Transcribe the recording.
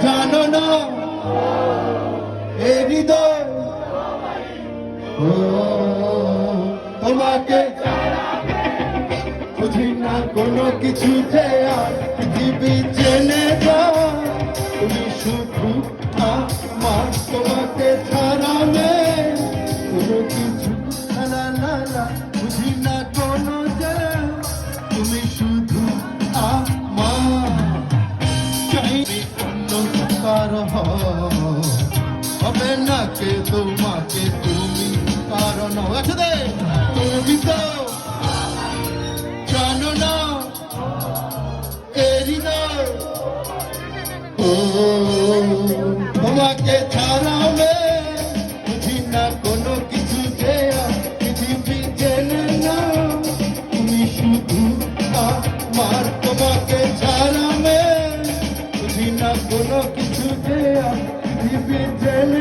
জানো না এ হৃদয় ও তোমাকে বুঝি না কোনো কিছু যে আর পৃথিবী জেনে যায় তুমি শুধু আমার তোমাকে ছাড়া নেই কোনো কিছু না না না বুঝি না কোনো যে তুমি শুধু আমার চাই অন্য কারো হবে না কে তোমাকে তুমি কারণ একসাথে তুমি তো জানো না এরি না ও তোমাকে ছাড়া আমি বুঝি না কোনো কিছু যে পৃথিবী জেনে না তুমি শুধু আমার তোমাকে ছাড়া আমি বুঝি না কোনো কিছু যে পৃথিবী জেনে